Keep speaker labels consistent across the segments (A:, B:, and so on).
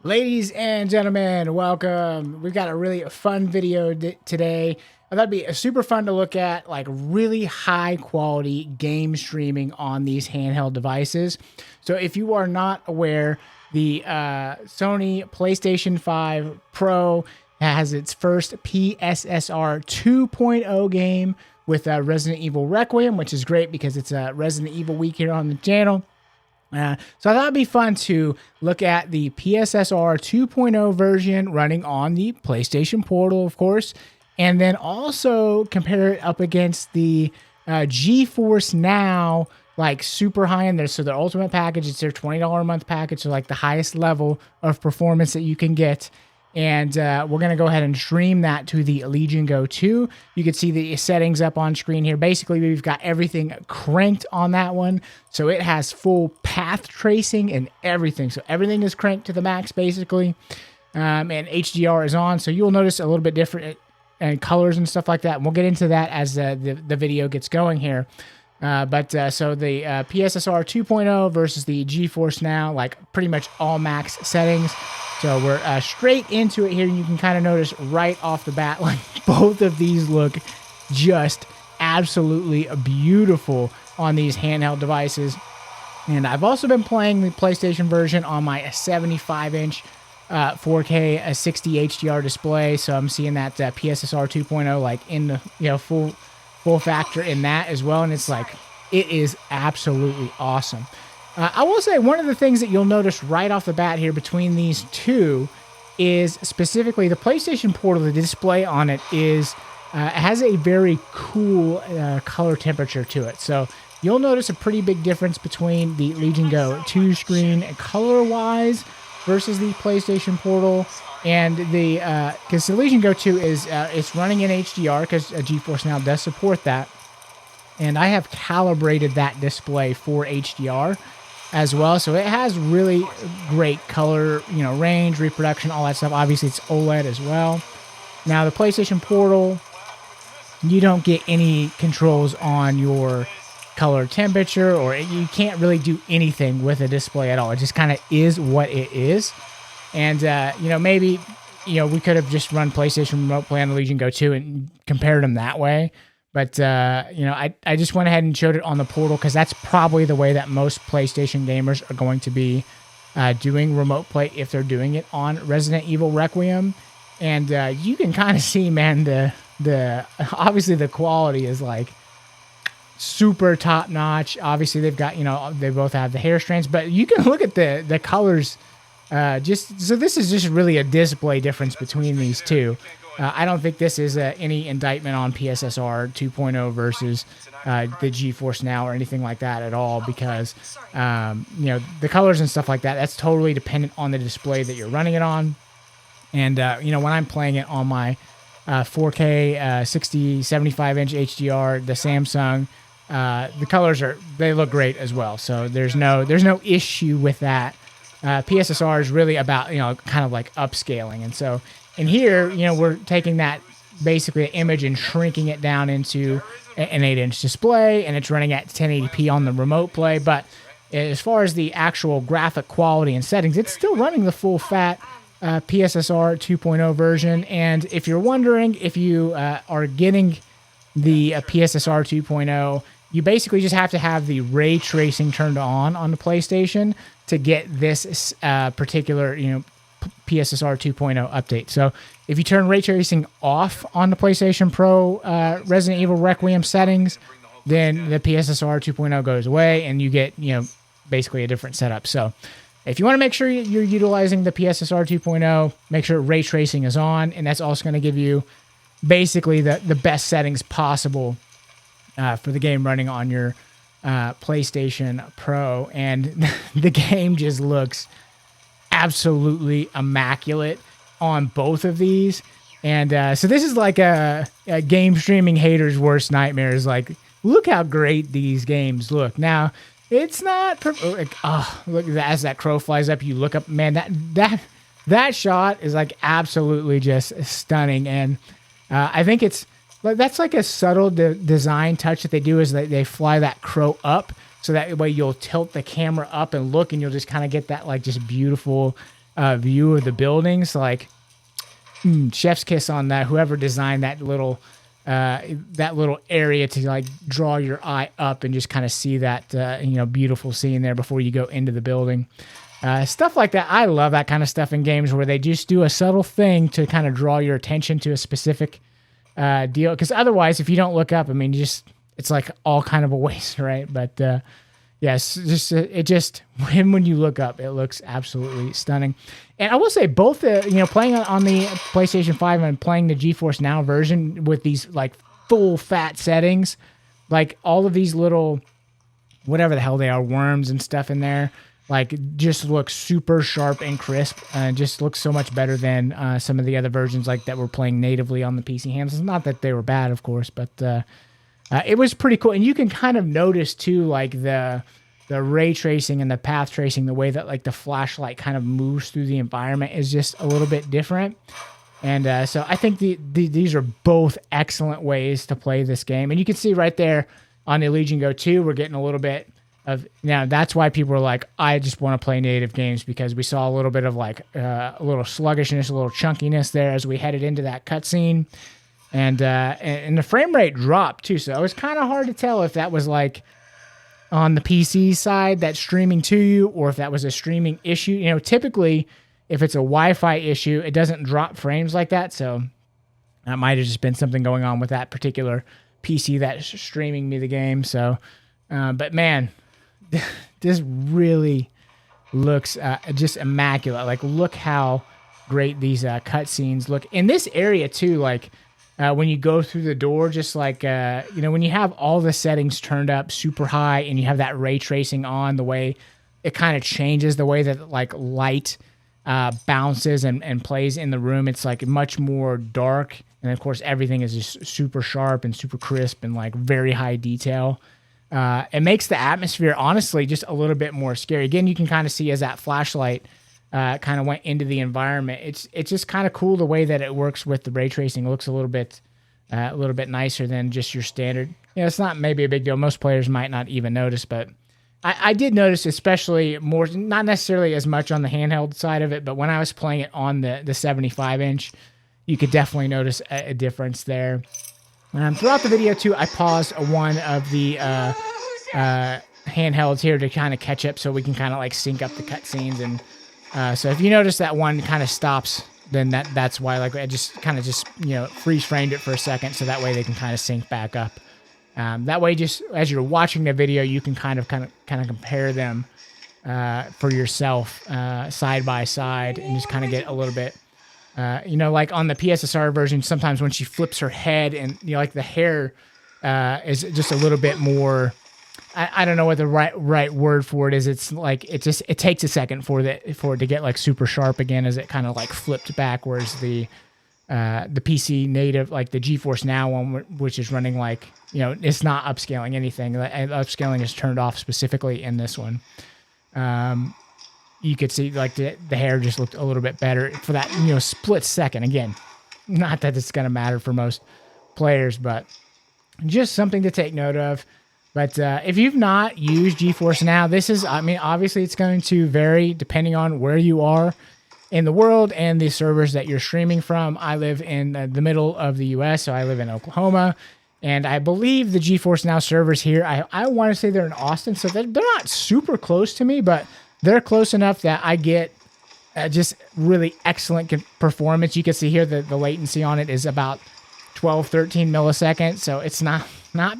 A: Ladies and gentlemen, welcome. We've got a really fun video today. I thought it'd be super fun to look at, like really high quality game streaming on these handheld devices. So if you are not aware, the Sony PlayStation 5 Pro has its first PSSR 2.0 game with Resident Evil Requiem, which is great because it's a Resident Evil week here on the channel. So I thought it'd be fun to look at the PSSR 2.0 version running on the PlayStation Portal, of course, and then also compare it up against the GeForce Now, like super high end there. So their ultimate package, it's their $20 a month package, so like the highest level of performance that you can get. And we're going to go ahead and stream that to the Legion Go 2. You can see the settings up on screen here. Basically, we've got everything cranked on that one. So it has full path tracing and everything. So everything is cranked to the max, basically. And HDR is on. So you'll notice a little bit different colors and stuff like that. And we'll get into that as the video gets going here. So the PSSR 2.0 versus the GeForce Now, like pretty much all max settings. So we're straight into it here. You can kind of notice right off the bat, like both of these look just absolutely beautiful on these handheld devices. And I've also been playing the PlayStation version on my 75-inch 4K 60 HDR display. So I'm seeing that PSSR 2.0 like in the full factor in that as well. And it's like, it is absolutely awesome. I will say one of the things that you'll notice right off the bat here between these two is specifically the PlayStation Portal. The display on it has a very cool color temperature to it. So you'll notice a pretty big difference between the Legion Go 2 screen color-wise versus the PlayStation Portal. And because the Legion Go 2 is it's running in HDR because GeForce Now does support that. And I have calibrated that display for HDR as well, so it has really great color, range, reproduction, all that stuff. Obviously, it's OLED as well. Now, the PlayStation Portal, you don't get any controls on your color temperature, or you can't really do anything with a display at all. It just kind of is what it is. And maybe we could have just run PlayStation Remote Play on the Legion Go 2 and compared them that way. But, I just went ahead and showed it on the Portal because that's probably the way that most PlayStation gamers are going to be doing remote play if they're doing it on Resident Evil Requiem. And you can kind of see, man, obviously the quality is like super top notch. Obviously they've got, they both have the hair strands, but you can look at the colors. So this is just really a display difference between these two. I don't think this is any indictment on PSSR 2.0 versus the GeForce Now or anything like that at all, because the colors and stuff like that, that's totally dependent on the display that you're running it on. And when I'm playing it on my 4K 60 75-inch HDR, the Samsung, the colors they look great as well. So there's no issue with that. PSSR is really about kind of like upscaling, and so. And here, we're taking that basically image and shrinking it down into an 8-inch display, and it's running at 1080p on the remote play. But as far as the actual graphic quality and settings, it's still running the full fat PSSR 2.0 version. And if you're wondering if you are getting the PSSR 2.0, you basically just have to have the ray tracing turned on the PlayStation to get this particular, PSSR 2.0 update. So if you turn ray tracing off on the PlayStation Pro Resident Evil Requiem settings, then the PSSR 2.0 goes away and you get, basically a different setup. So if you want to make sure you're utilizing the PSSR 2.0, make sure ray tracing is on, and that's also going to give you basically the best settings possible for the game running on your PlayStation Pro. And the game just looks absolutely immaculate on both of these. And so this is like a game streaming hater's worst nightmare, is like, look how great these games look. Now, it's not look, as that crow flies up, you look up, man, that shot is like absolutely just stunning. And I think that's like a subtle design touch that they do, is that they fly that crow up. So that way you'll tilt the camera up and look, and you'll just kind of get that like just beautiful view of the buildings. Like, chef's kiss on that. Whoever designed that little area to like draw your eye up and just kind of see that beautiful scene there before you go into the building. Stuff like that. I love that kind of stuff in games where they just do a subtle thing to kind of draw your attention to a specific deal. Because otherwise, if you don't look up, I mean, it's like all kind of a waste, right? But yes, when you look up, it looks absolutely stunning. And I will say both playing on the PlayStation 5 and playing the GeForce Now version with these like full fat settings, like all of these little whatever the hell they are, worms and stuff in there, like just looks super sharp and crisp. Just looks so much better than some of the other versions like that were playing natively on the PC handles. Not that they were bad, of course, but it was pretty cool. And you can kind of notice too, like the ray tracing and the path tracing, the way that like the flashlight kind of moves through the environment is just a little bit different. And so I think these are both excellent ways to play this game. And you can see right there on the Legion Go 2, we're getting a little bit of, now that's why people are like, I just want to play native games, because we saw a little bit of like a little sluggishness, a little chunkiness there as we headed into that cutscene. And the frame rate dropped too. So it was kind of hard to tell if that was like on the PC side that's streaming to you, or if that was a streaming issue. You know, typically if it's a Wi-Fi issue, it doesn't drop frames like that. So that might have just been something going on with that particular PC that's streaming me the game. So, but man, this really looks just immaculate. Like, look how great these cutscenes look in this area too. Like when you go through the door, just like when you have all the settings turned up super high and you have that ray tracing on, the way it kind of changes the way that like light bounces and plays in the room. It's like much more dark, and of course everything is just super sharp and super crisp and like very high detail. It makes the atmosphere honestly just a little bit more scary. Again, you can kind of see as that flashlight kind of went into the environment. It's just kind of cool the way that it works with the ray tracing. It looks a little bit nicer than just your standard. It's not maybe a big deal. Most players might not even notice, but I did notice, especially more, not necessarily as much on the handheld side of it, but when I was playing it on the 75-inch, you could definitely notice a difference there. Throughout the video too, I paused one of the handhelds here to kind of catch up, so we can kind of like sync up the cutscenes. And so if you notice that one kind of stops, then that's why. Like I just freeze framed it for a second, so that way they can kind of sync back up. That way, just as you're watching the video, you can kind of compare them for yourself side by side, and just kind of get a little bit. Like on the PSSR version, sometimes when she flips her head and like the hair is just a little bit more, I don't know what the right word for it is. It's like it takes a second for it to get like super sharp again as it kind of like flipped back. Whereas the PC native, like the GeForce Now one, which is running like, it's not upscaling anything. Upscaling is turned off specifically in this one. You could see like the hair just looked a little bit better for that, split second. Again, not that it's going to matter for most players, but just something to take note of. But if you've not used GeForce Now, obviously it's going to vary depending on where you are in the world and the servers that you're streaming from. I live in the middle of the U.S., so I live in Oklahoma. And I believe the GeForce Now servers here, I want to say they're in Austin, so they're not super close to me, but they're close enough that I get just really excellent performance. You can see here the latency on it is about 12, 13 milliseconds, so it's not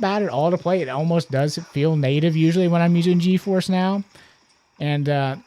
A: bad at all to play. It almost does feel native usually when I'm using GeForce Now. And,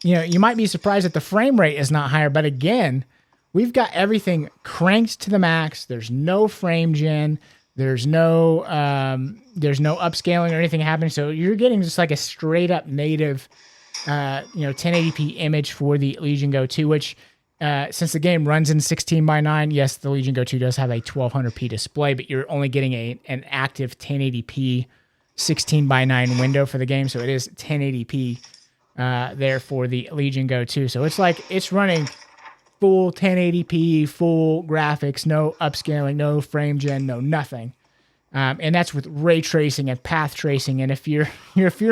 A: you might be surprised that the frame rate is not higher, but again, we've got everything cranked to the max. There's no frame gen. There's no upscaling or anything happening. So you're getting just like a straight up native 1080p image for the Legion Go 2, which since the game runs in 16:9, yes, the Legion Go 2 does have a 1200p display, but you're only getting an active 1080p 16:9 window for the game, so it is 1080p there for the Legion Go 2. So it's like it's running full 1080p, full graphics, no upscaling, no frame gen, no nothing. And that's with ray tracing and path tracing. And if you're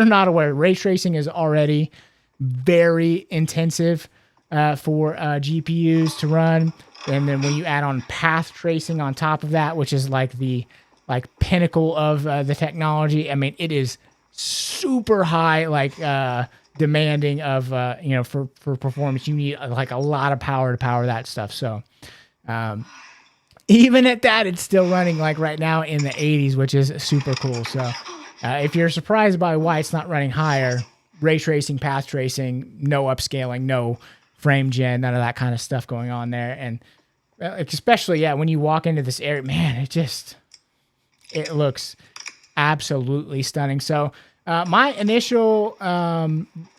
A: not aware, ray tracing is already very intensive for GPUs to run. And then when you add on path tracing on top of that, which is like the pinnacle of the technology, I mean, it is super high, like demanding of for performance. You need like a lot of power to power that stuff. So even at that, it's still running like right now in the 80s, which is super cool. So if you're surprised by why it's not running higher, ray tracing, path tracing, no upscaling, no frame gen, none of that kind of stuff going on there. And especially, when you walk into this area, man, it looks absolutely stunning. So my initial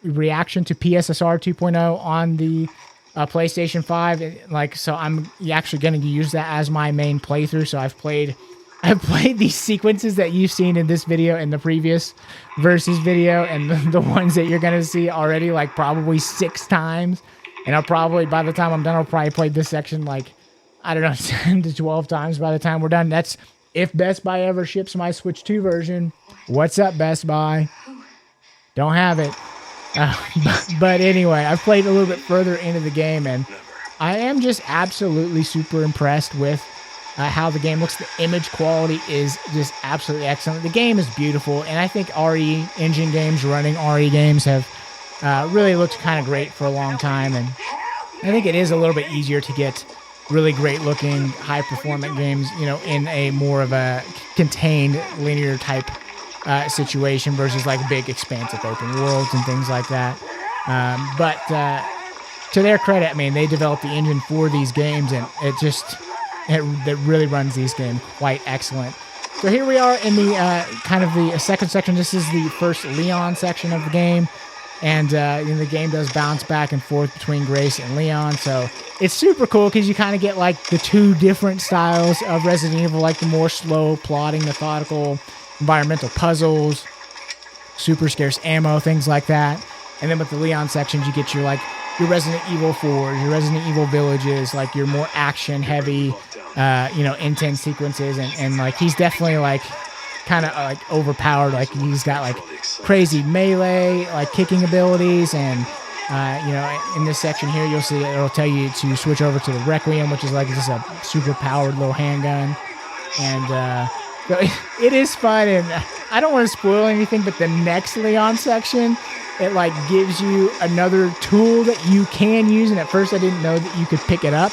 A: reaction to PSSR 2.0 on the PlayStation 5, so I'm actually going to use that as my main playthrough. So I've played these sequences that you've seen in this video and the previous versus video, and the ones that you're going to see already, like probably 6 times. And I'll probably, by the time I'm done, I'll probably play this section like, I don't know, 10 to 12 times by the time we're done. That's if Best Buy ever ships my Switch 2 version. What's up, Best Buy? Don't have it. But anyway, I've played a little bit further into the game, and I am just absolutely super impressed with how the game looks. The image quality is just absolutely excellent. The game is beautiful, and I think RE engine games, running RE games, have really looked kind of great for a long time. And I think it is a little bit easier to get really great looking, high performant games, in a more of a contained linear type situation versus like big expansive open worlds and things like that. But to their credit, I mean, they developed the engine for these games, and it really runs these games quite excellent. So here we are in the kind of the second section. This is the first Leon section of the game. And the game does bounce back and forth between Grace and Leon. So it's super cool because you kind of get like the 2 different styles of Resident Evil, like the more slow, plodding, methodical, environmental puzzles, super scarce ammo, things like that. And then with the Leon sections, you get your Resident Evil 4, your Resident Evil Villages, like your more action heavy, intense sequences. And like he's definitely like kind of like overpowered. Like he's got like crazy melee, like kicking abilities. And in this section here, you'll see it'll tell you to switch over to the Requiem, which is like just a super powered little handgun. And so it is fun. And I don't want to spoil anything, but the next Leon section, it like gives you another tool that you can use. And at first I didn't know that you could pick it up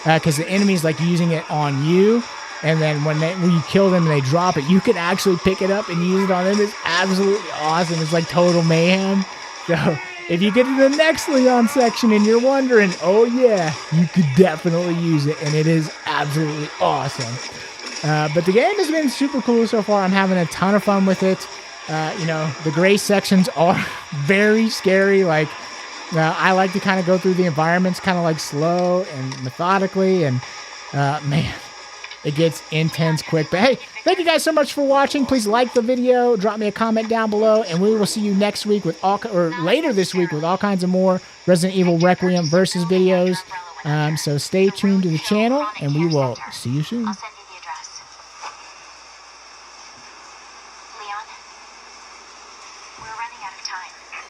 A: because the enemy's like using it on you. And then when you kill them and they drop it, you can actually pick it up and use it on them. It's absolutely awesome. It's like total mayhem. So if you get to the next Leon section and you're wondering, oh yeah, you could definitely use it. And it is absolutely awesome. But the game has been super cool so far. I'm having a ton of fun with it. The gray sections are very scary. Like I like to kind of go through the environments kind of like slow and methodically. And man, it gets intense quick. But hey, thank you guys so much for watching. Please like the video, drop me a comment down below, and we will see you next week later this week with all kinds of more Resident Evil Requiem versus videos. So stay tuned to the channel, and we will see you soon.